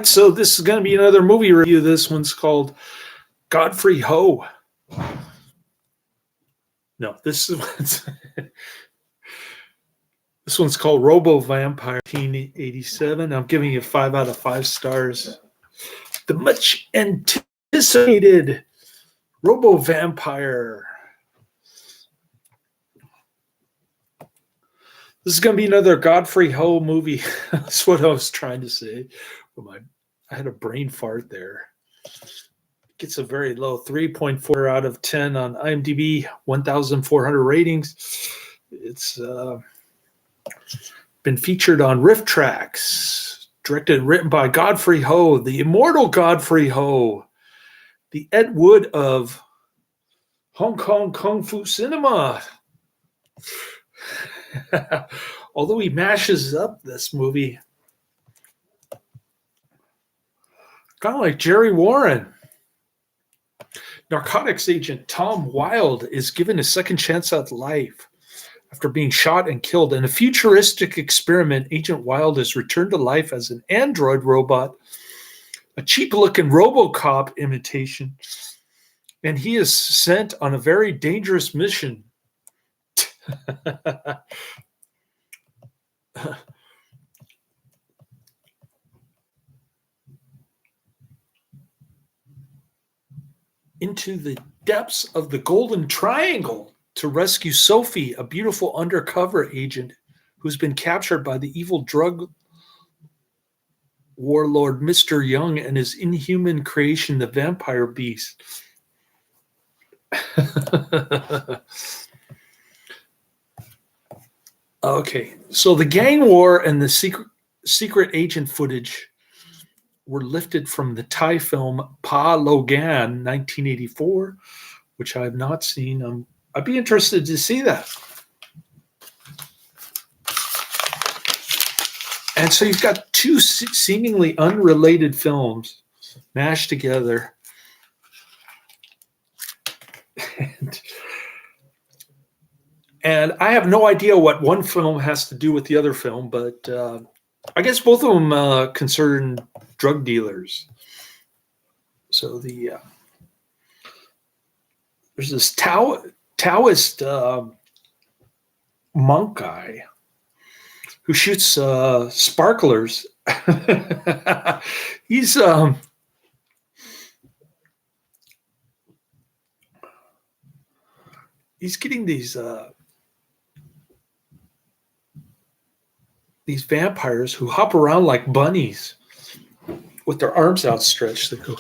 So this is going to be another movie review. This one's called Godfrey Ho. No, this one's called Robo Vampire 1987. I'm giving it 5 out of 5 stars. The much anticipated Robo Vampire. This is going to be another Godfrey Ho movie. That's what I was trying to say. I had a brain fart there. Gets a very low 3.4 out of 10 on IMDb, 1,400 ratings. It's been featured on Riff Tracks, directed and written by Godfrey Ho, the immortal Godfrey Ho, the Ed Wood of Hong Kong Kung Fu cinema. Although he mashes up this movie, kind of like Jerry Warren. Narcotics agent Tom Wilde is given a second chance at life after being shot and killed. In a futuristic experiment, Agent Wilde is returned to life as an android robot, a cheap-looking RoboCop imitation, and he is sent on a very dangerous mission. Into the depths of the Golden Triangle to rescue Sophie, a beautiful undercover agent who's been captured by the evil drug warlord Mr. Young and his inhuman creation, the vampire beast. Okay, so the gang war and the secret agent footage were lifted from the Thai film Pa Logan 1984, which I have not seen. I'd be interested to see that. And so you've got two seemingly unrelated films mashed together. And I have no idea what one film has to do with the other film, but I guess both of them concern drug dealers. So there's this Taoist monk guy who shoots sparklers. He's getting these vampires who hop around like bunnies with their arms outstretched. They go.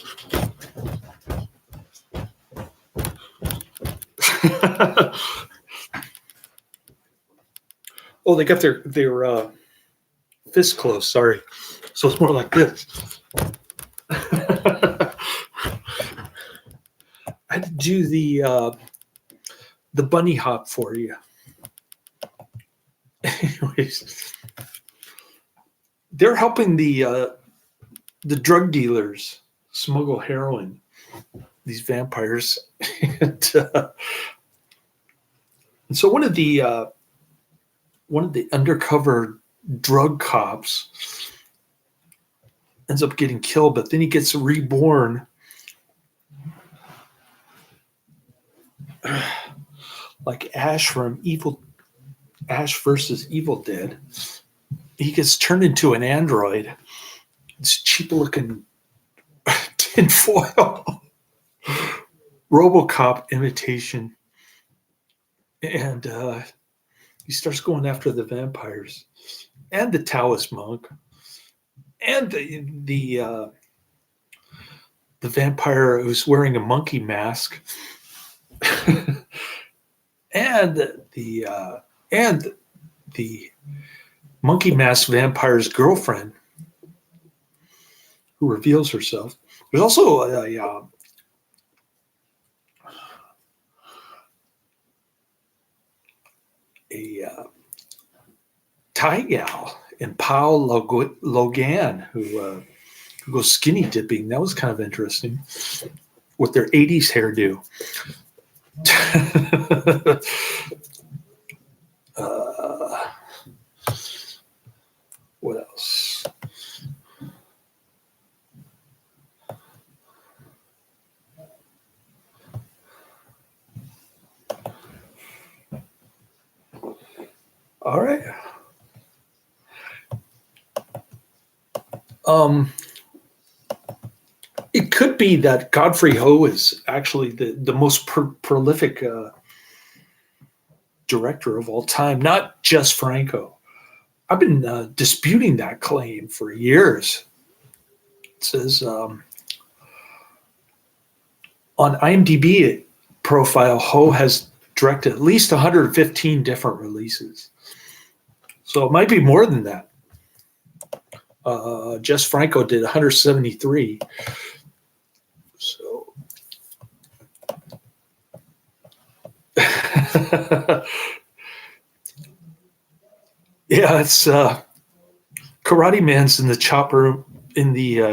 Oh, they got their fists closed. Sorry, so it's more like this. I had to do the bunny hop for you. Anyways, they're helping the drug dealers smuggle heroin. These vampires, and so one of the undercover drug cops ends up getting killed, but then he gets reborn. Like Ash versus Evil Dead. He gets turned into an android. It's cheap-looking tinfoil RoboCop imitation, and he starts going after the vampires and the Taoist monk and the vampire who's wearing a monkey mask. And the monkey mask vampire's girlfriend, who reveals herself. There's also a Thai gal in Pao Logan who goes skinny dipping. That was kind of interesting with their 80s hairdo. What else? All right. It could be that Godfrey Ho is actually the most prolific director of all time, not just Franco. I've been disputing that claim for years. It says on IMDb profile, Ho has directed at least 115 different releases. So it might be more than that. Jess Franco did 173. So yeah, it's Karate Man's in the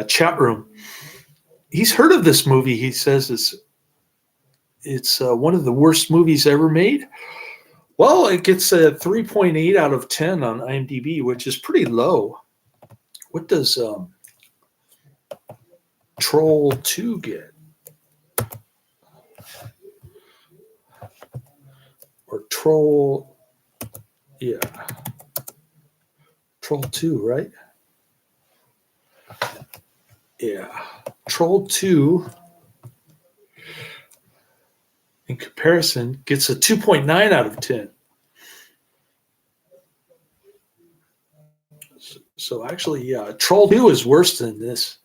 chat room. He's heard of this movie. He says it's one of the worst movies ever made. Well, it gets a 3.8 out of 10 on IMDb, which is pretty low. What does Troll 2 get? Or Troll, yeah. Troll 2, right? Yeah. Troll 2, in comparison, gets a 2.9 out of 10. So actually, yeah, Troll 2 is worse than this.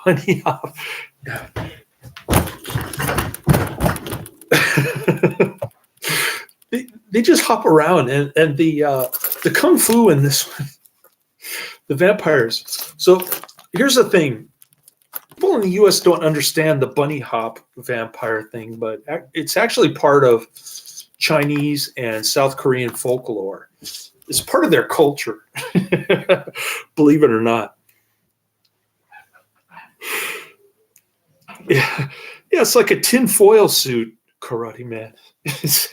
Funny how, yeah. they just hop around, and the kung fu in this one, the vampires. So here's the thing. People in the US don't understand the bunny hop vampire thing, but it's actually part of Chinese and South Korean folklore. It's part of their culture, believe it or not. Yeah, it's like a tinfoil suit, Karate Man. It's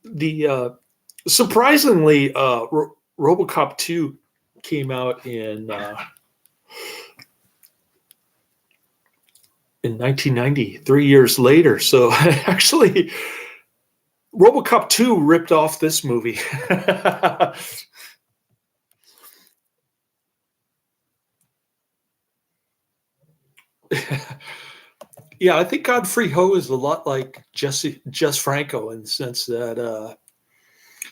the surprisingly RoboCop 2 came out in 1990, 3 years later. So actually, RoboCop 2 ripped off this movie. Yeah, I think Godfrey Ho is a lot like Jess Franco in the sense that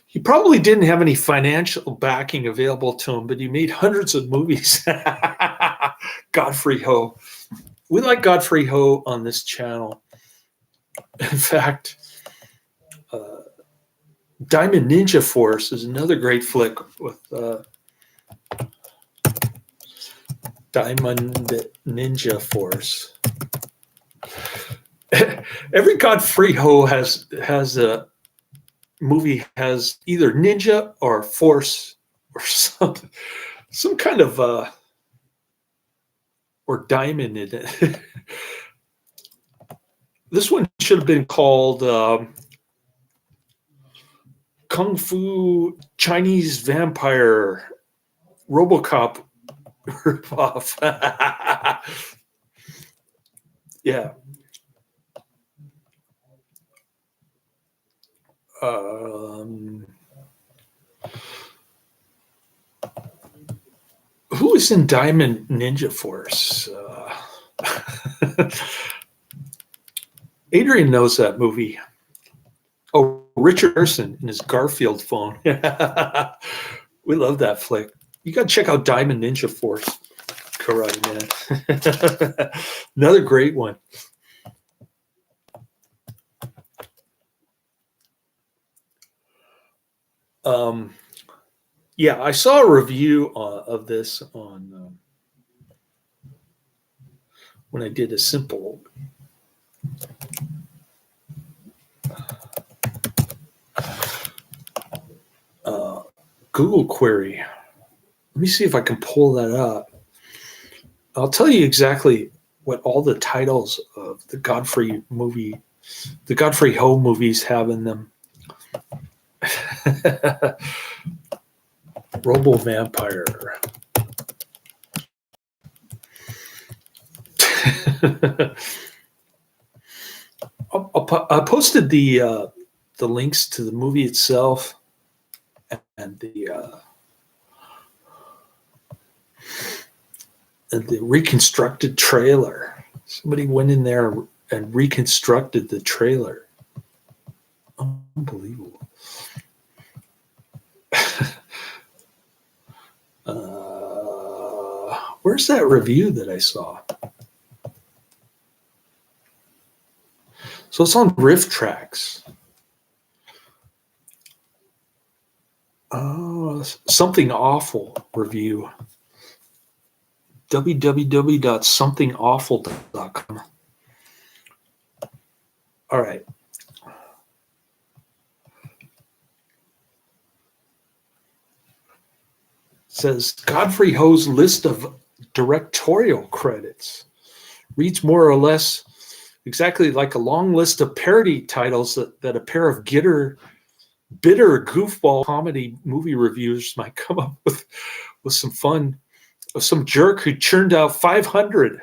he probably didn't have any financial backing available to him, but he made hundreds of movies. Godfrey Ho. We like Godfrey Ho on this channel. In fact, Diamond Ninja Force is another great flick with Diamond Ninja Force. Every Godfrey Ho has a movie has either ninja or force or some kind of or diamond in it. This one should have been called Kung Fu Chinese Vampire RoboCop ripoff. Yeah. Who is in Diamond Ninja Force? Adrian knows that movie. Oh, Richard Harrison in his Garfield phone. We love that flick. You got to check out Diamond Ninja Force. Karate Man. Another great one. Yeah, I saw a review of this on when I did a simple Google query. Let me see if I can pull that up. I'll tell you exactly what all the titles of the Godfrey Ho movies have in them. Robo Vampire. I posted the links to the movie itself and the reconstructed trailer. Somebody went in there and reconstructed the trailer. Unbelievable. Where's that review that I saw? So it's on Riff Tracks. Something Awful review. www.somethingawful.com. All right. It says Godfrey Ho's list of directorial credits reads more or less exactly like a long list of parody titles that a pair of bitter goofball comedy movie reviewers might come up with some fun. Some jerk who churned out 500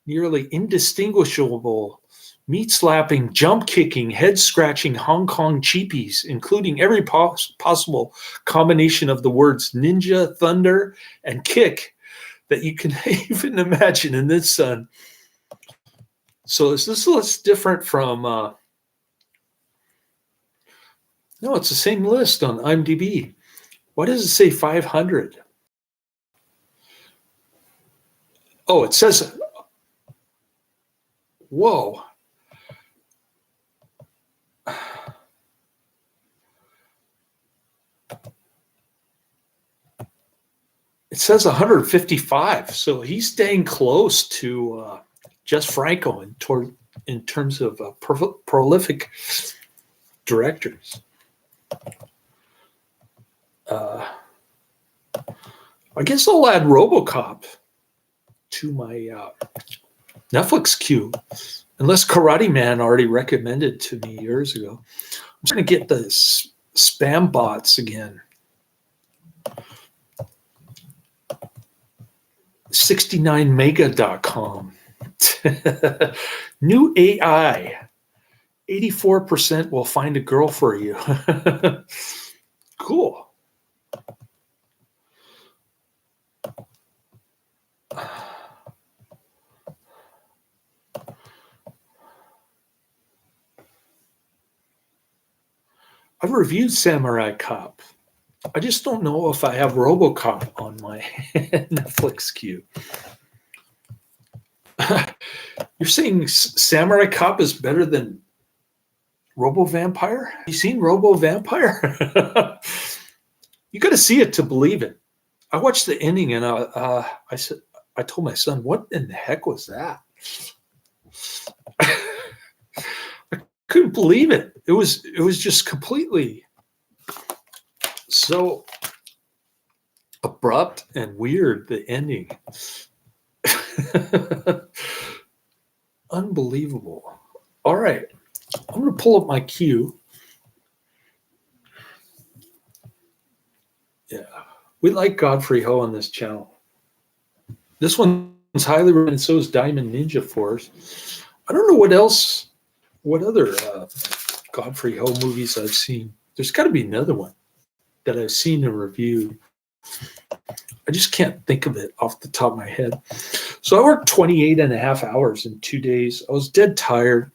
nearly indistinguishable, meat-slapping, jump-kicking, head-scratching Hong Kong cheapies, including every possible combination of the words ninja, thunder, and kick that you can even imagine in this son. So is this list different from... no, it's the same list on IMDb. Why does it say 500? Oh, it says... Whoa. It says 155, so he's staying close to Jess Franco in terms of prolific directors. I guess I'll add RoboCop to my Netflix queue, unless Karate Man already recommended to me years ago. I'm just going to get the spam bots again. 69mega.com. New AI. 84% will find a girl for you. Cool. I've reviewed Samurai Cop. I just don't know if I have RoboCop on my Netflix queue. You're saying Samurai Cop is better than Robo Vampire? Have you seen Robo Vampire? You got to see it to believe it. I watched the ending and I told my son, "What in the heck was that?" I couldn't believe it. It was just completely so abrupt and weird, the ending. Unbelievable. All right. I'm going to pull up my queue. Yeah. We like Godfrey Ho on this channel. This one's highly recommended, and so is Diamond Ninja Force. I don't know what other Godfrey Ho movies I've seen. There's got to be another one that I've seen and reviewed. I just can't think of it off the top of my head. So I worked 28 and a half hours in 2 days. I was dead tired.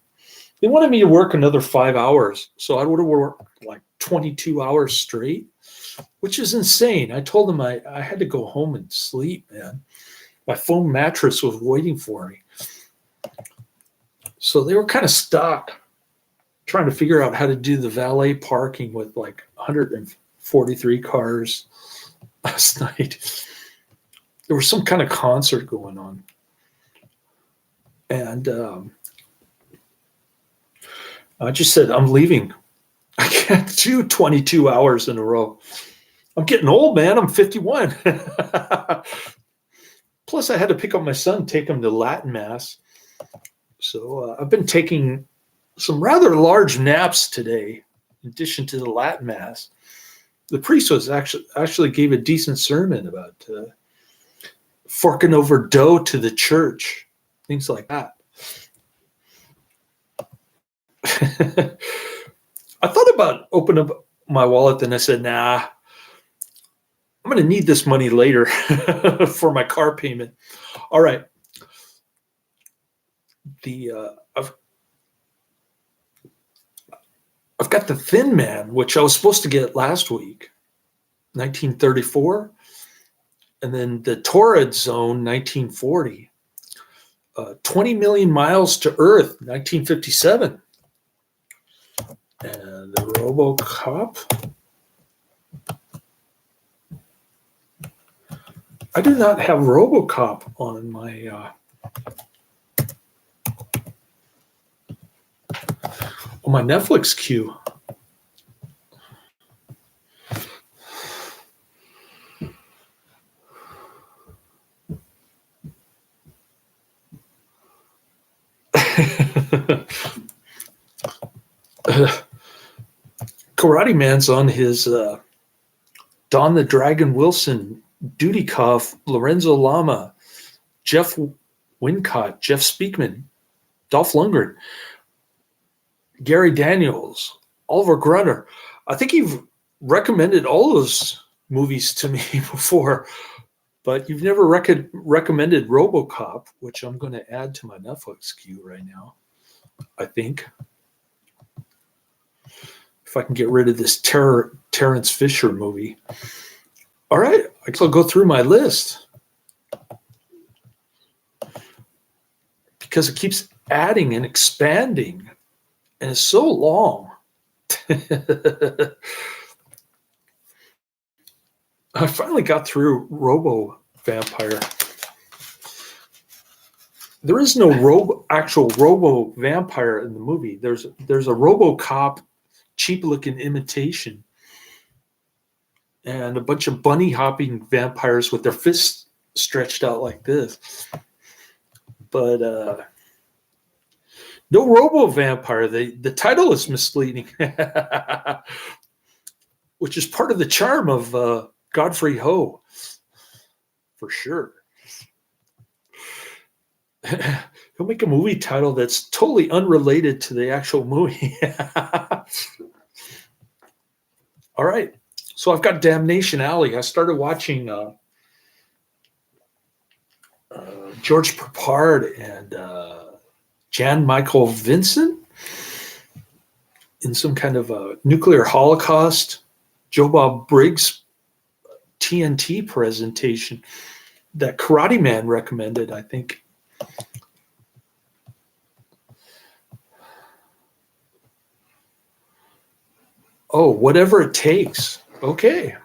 They wanted me to work another 5 hours. So I would have worked like 22 hours straight, which is insane. I told them I had to go home and sleep, man. My foam mattress was waiting for me. So they were kind of stuck trying to figure out how to do the valet parking with like 143 cars last night. There was some kind of concert going on. And I just said, I'm leaving. I can't do 22 hours in a row. I'm getting old, man. I'm 51. Plus, I had to pick up my son, take him to Latin Mass. So I've been taking some rather large naps today, in addition to the Latin Mass. The priest was actually gave a decent sermon about forking over dough to the church, things like that. I thought about opening up my wallet, and I said, nah, I'm going to need this money later for my car payment. All right. I've got The Thin Man, which I was supposed to get last week, 1934, and then The Torrid Zone, 1940, 20 Million Miles to Earth, 1957, and the RoboCop. I do not have RoboCop on my Netflix queue. Karate Man's on his Don the Dragon Wilson, Dudikoff, Lorenzo Lama, Jeff Wincott, Jeff Speakman, Dolph Lundgren, Gary Daniels, Oliver Grunner. I think you've recommended all those movies to me before, but you've never recommended RoboCop, which I'm going to add to my Netflix queue right now, I think. If I can get rid of this Terrence Fisher movie. All right, I guess I'll go through my list. Because it keeps adding and expanding, and it's so long. I finally got through Robo Vampire. There is no actual Robo Vampire in the movie. There's a RoboCop cheap-looking imitation, and a bunch of bunny-hopping vampires with their fists stretched out like this. But no Robo Vampire. The title is misleading, which is part of the charm of Godfrey Ho, for sure. He'll make a movie title that's totally unrelated to the actual movie. All right. So I've got Damnation Alley. I started watching George Peppard and Jan Michael Vincent in some kind of a nuclear holocaust. Joe Bob Briggs TNT presentation that Karate Man recommended, I think. Oh, Whatever It Takes. Okay.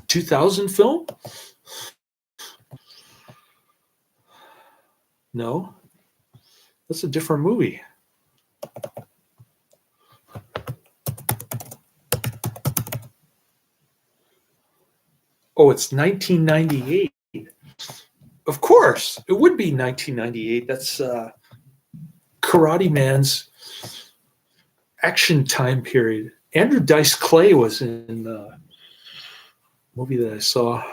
$2000 film? No, that's a different movie. Oh, it's 1998. Of course, it would be 1998. That's Karate Man's action time period. Andrew Dice Clay was in the movie that I saw.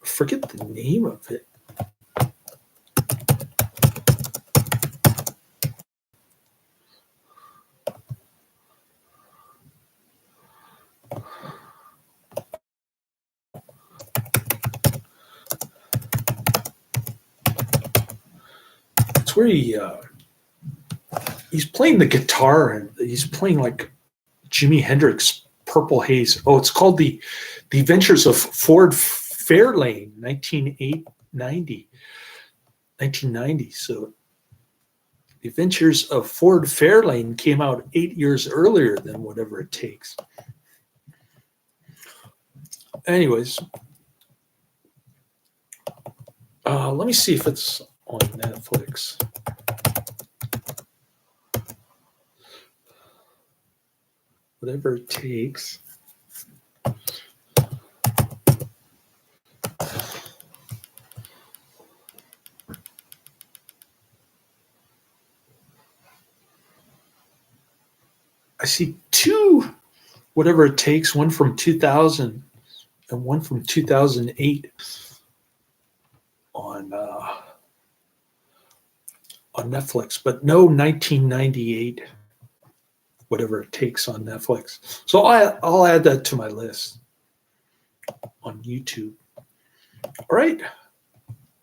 Forget the name of it. It's where he's playing the guitar and he's playing like Jimi Hendrix, Purple Haze. Oh, it's called The Adventures of Ford Fairlane, 1990. So The Adventures of Ford Fairlane came out 8 years earlier than Whatever It Takes. Anyways, let me see if it's on Netflix. Whatever It Takes. I see two Whatever It Takes, one from 2000 and one from 2008 on Netflix, but no 1998, whatever it takes on Netflix. So I'll add that to my list on YouTube. All right,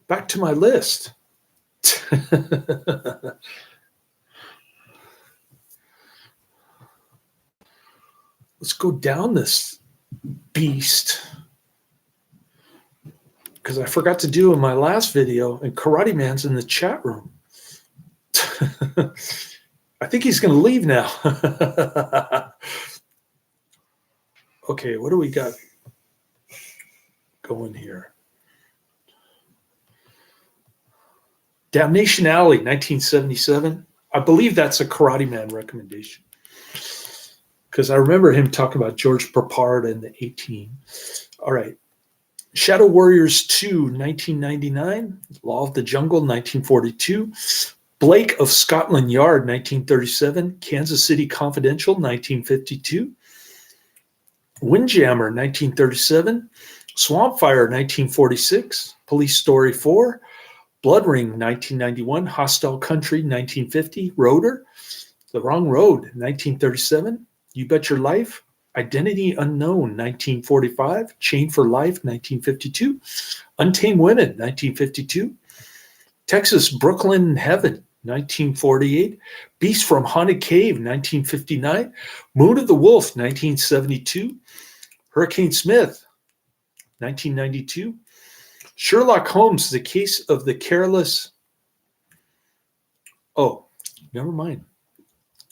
back to my list. Let's go down this beast, because I forgot to do in my last video, and Karate Man's in the chat room. I think he's going to leave now. Okay, what do we got going here? Damnation Alley, 1977. I believe that's a Karate Man recommendation, because I remember him talking about George Papard and the 18. All right. Shadow Warriors 2, 1999. Law of the Jungle, 1942. Blake of Scotland Yard, 1937. Kansas City Confidential, 1952. Windjammer, 1937. Swampfire, 1946. Police Story 4. Blood Ring, 1991. Hostile Country, 1950. Rotor, The Wrong Road, 1937. You Bet Your Life, Identity Unknown, 1945. Chain for Life, 1952. Untamed Women, 1952. Texas Brooklyn Heaven, 1948. Beast from Haunted Cave, 1959. Moon of the Wolf, 1972. Hurricane Smith, 1992. Sherlock Holmes, The Case of the Careless. Oh, never mind.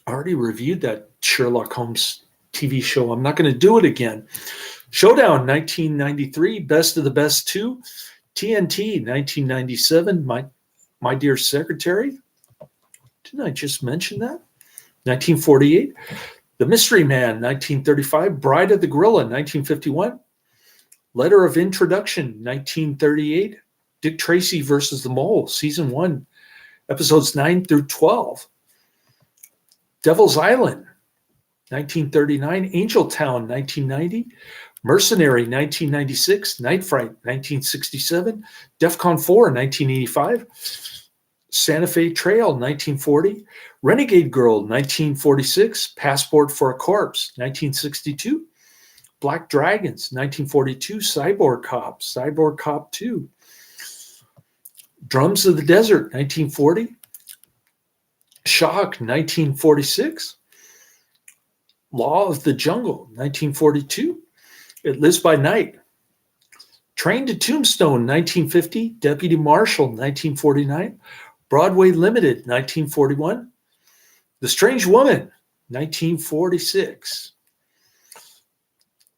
I already reviewed that Sherlock Holmes TV show. I'm not going to do it again. Showdown, 1993. Best of the Best 2. TNT, 1997. My Dear Secretary. Didn't I just mention that? 1948. The Mystery Man, 1935. Bride of the Gorilla, 1951. Letter of Introduction, 1938. Dick Tracy versus the Mole, Season 1, Episodes 9 through 12. Devil's Island, 1939. Angel Town, 1990. Mercenary, 1996. Night Fright, 1967. DEFCON 4, 1985. Santa Fe Trail, 1940. Renegade Girl, 1946. Passport for a Corpse, 1962. Black Dragons, 1942. Cyborg Cop 2. Drums of the Desert, 1940. Shock, 1946. Law of the Jungle, 1942. It Lives by Night. Train to Tombstone, 1950. Deputy Marshal, 1949. Broadway Limited, 1941. The Strange Woman, 1946.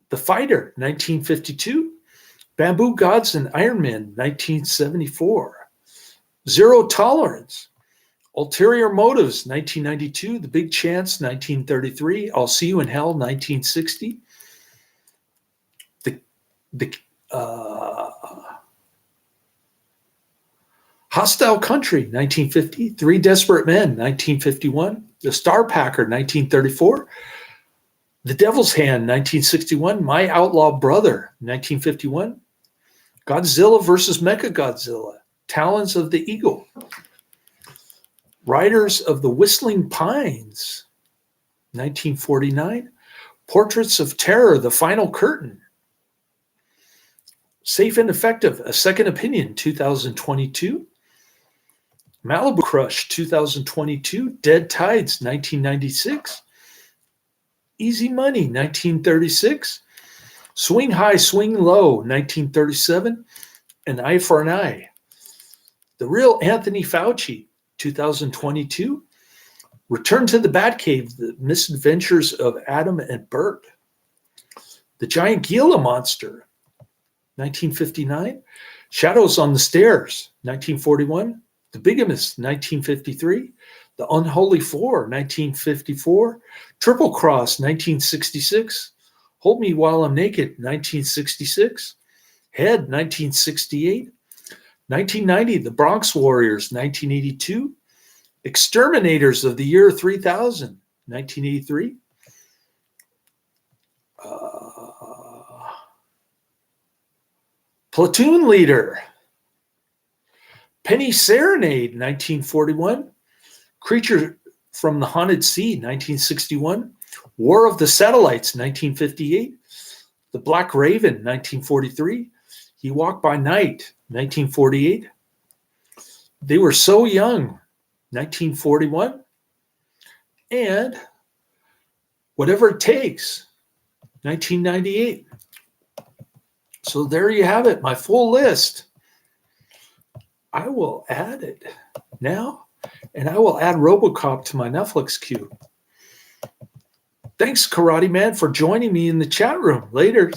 The Fighter, 1952. Bamboo Gods and Iron Man, 1974. Zero Tolerance. Ulterior Motives, 1992. The Big Chance, 1933. I'll See You in Hell, 1960. Hostile Country, 1950. Three Desperate Men, 1951. The Star Packer, 1934. The Devil's Hand, 1961. My Outlaw Brother, 1951. Godzilla versus Mechagodzilla. Talons of the Eagle. Riders of the Whistling Pines, 1949. Portraits of Terror, The Final Curtain. Safe and Effective, A Second Opinion, 2022. Malibu Crush, 2022. Dead Tides, 1996. Easy Money, 1936. Swing High, Swing Low, 1937. An Eye for an Eye. The Real Anthony Fauci, 2022. Return to the Batcave, The Misadventures of Adam and Bert. The Giant Gila Monster, 1959. Shadows on the Stairs, 1941. The Bigamist, 1953. The Unholy Four, 1954. Triple Cross, 1966. Hold Me While I'm Naked, 1966. Head, 1968. 1990, The Bronx Warriors, 1982. Exterminators of the Year 3000, 1983. Platoon Leader. Penny Serenade, 1941. Creature from the Haunted Sea, 1961. War of the Satellites, 1958. The Black Raven, 1943. He Walked by Night, 1948. They Were So Young, 1941. And Whatever It Takes, 1998. So there you have it, my full list. I will add it now, and I will add RoboCop to my Netflix queue. Thanks, Karate Man, for joining me in the chat room. Later.